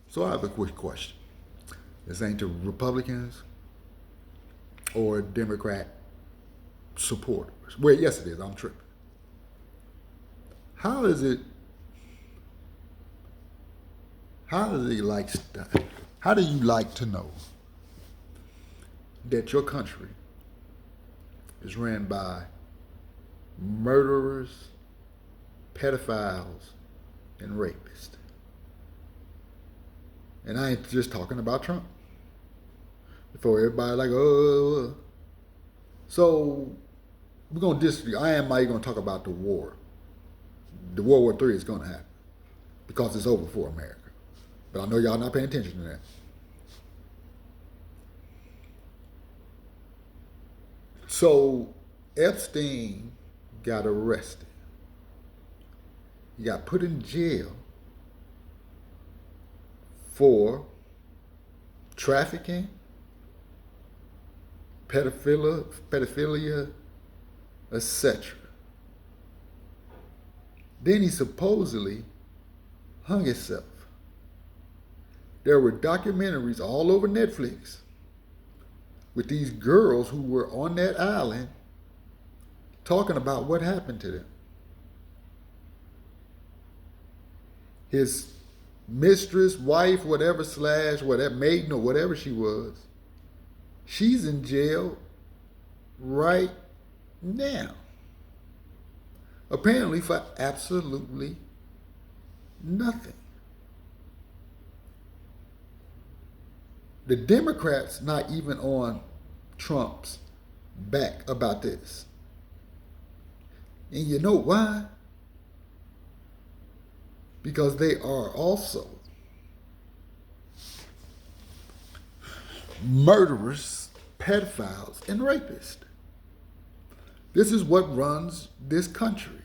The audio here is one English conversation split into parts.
So I have a quick question. This ain't to Republicans or Democrat supporters. Well, yes, it is. I'm tripping. How is it? How does it like? How do you like to know that your country is ran by murderers, pedophiles, and rapists? And I ain't just talking about Trump. Before everybody like, oh. So we're gonna disagree. I am not gonna talk about the war. The World War III is gonna happen because it's over for America. But I know y'all not paying attention to that. So Epstein got arrested. He got put in jail for trafficking, pedophilia, etc. Then he supposedly hung himself. There were documentaries all over Netflix with these girls who were on that island talking about what happened to them. His mistress, wife, whatever, slash, whatever, maiden or whatever she was, she's in jail right now. Apparently for absolutely nothing. The Democrats not even on Trump's back about this. And you know why? Because they are also murderers, pedophiles, and rapists. This is what runs this country.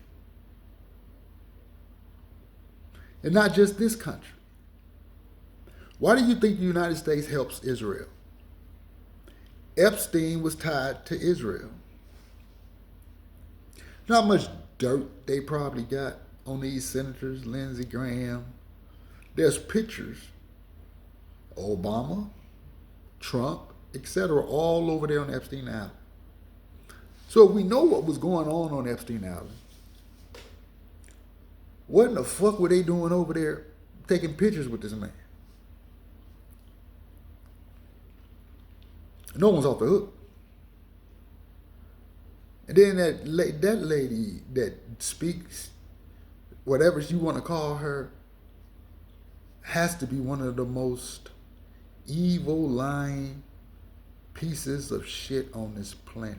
And not just this country. Why do you think the United States helps Israel? Epstein was tied to Israel. You know how much dirt they probably got on these senators, Lindsey Graham? There's pictures, Obama, Trump, etc., all over there on Epstein Island. So if we know what was going on Epstein Island, what in the fuck were they doing over there taking pictures with this man? No one's off the hook. And then that lady that speaks, whatever you want to call her, has to be one of the most evil, lying pieces of shit on this planet.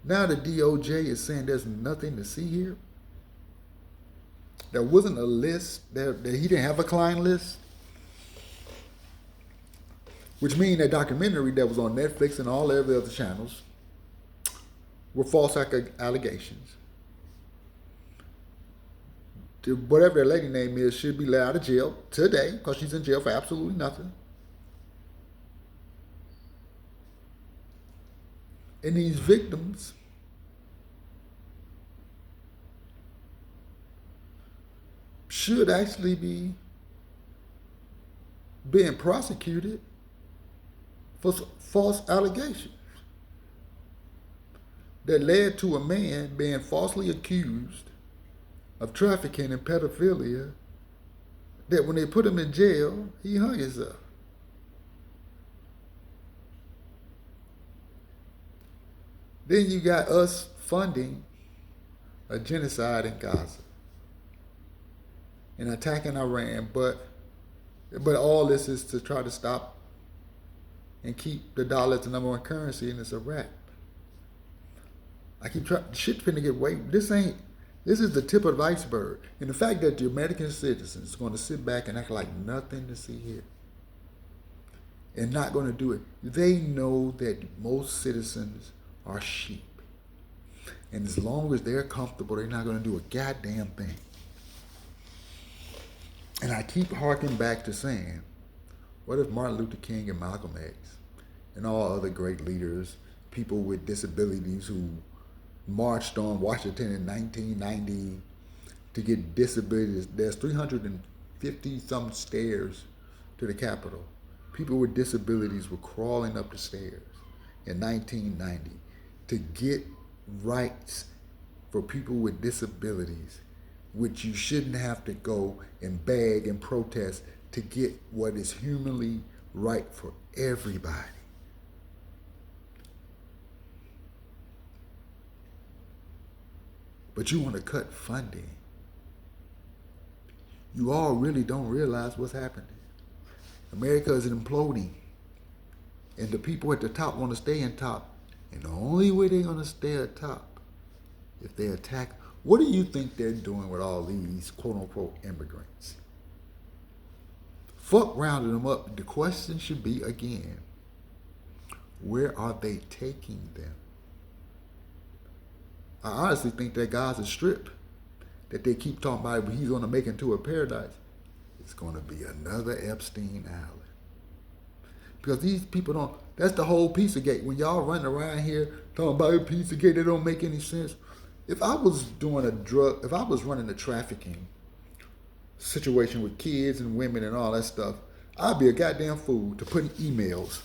Now the DOJ is saying there's nothing to see here. There wasn't a list, that he didn't have a client list. Which means that documentary that was on Netflix and all every other channels were false allegations. Whatever that lady name is should be let out of jail today because she's in jail for absolutely nothing. And these victims should actually be being prosecuted for false allegations that led to a man being falsely accused of trafficking and pedophilia, that when they put him in jail, he hung himself. Then you got us funding a genocide in Gaza and attacking Iran, but all this is to try to stop and keep the dollar as the number one currency, and it's a wrap. I keep trying, shit finna get way, this is the tip of the iceberg. And the fact that the American citizens are going to sit back and act like nothing to see here and not going to do it. They know that most citizens are sheep. And as long as they're comfortable, they're not going to do a goddamn thing. And I keep harking back to saying, what if Martin Luther King and Malcolm X and all other great leaders, people with disabilities who marched on Washington in 1990 to get disabilities? There's 350 50-some stairs to the Capitol. People with disabilities were crawling up the stairs in 1990 to get rights for people with disabilities, which you shouldn't have to go and beg and protest to get what is humanly right for everybody. But you want to cut funding. You all really don't realize what's happening. America is imploding. And the people at the top want to stay in top. And the only way they're going to stay at top, if they attack, what do you think they're doing with all these quote-unquote immigrants? Fuck rounding them up. The question should be again, where are they taking them? I honestly think that Gaza Strip that they keep talking about, but he's going to make into a paradise, it's going to be another Epstein Island. Because these people don't, that's the whole Pizzagate. When y'all running around here talking about Pizzagate, it don't make any sense. If I was doing if I was running a trafficking situation with kids and women and all that stuff, I'd be a goddamn fool to put in emails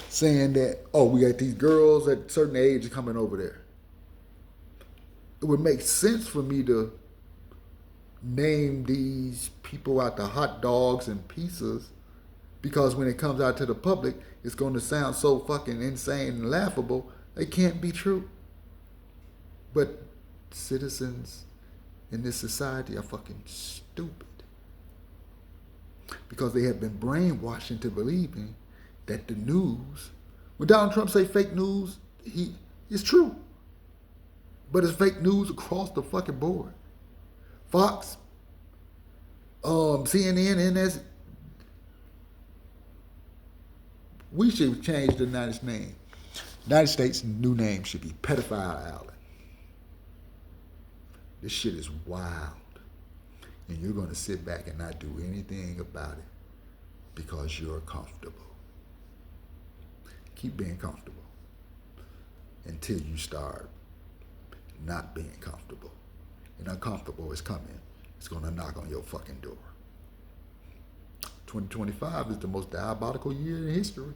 saying that, oh, we got these girls at a certain age coming over there. It would make sense for me to name these people out to hot dogs and pizzas, because when it comes out to the public, it's going to sound so fucking insane and laughable, it can't be true. But citizens in this society are fucking stupid, because they have been brainwashed into believing that the news, when Donald Trump say fake news, it's true. But it's fake news across the fucking board. Fox, CNN, NS. We should change the United name. United States' new name should be Pedophile Island. This shit is wild. And you're going to sit back and not do anything about it because you're comfortable. Keep being comfortable until you start not being comfortable. And uncomfortable is coming. It's going to knock on your fucking door. 2025 is the most diabolical year in history.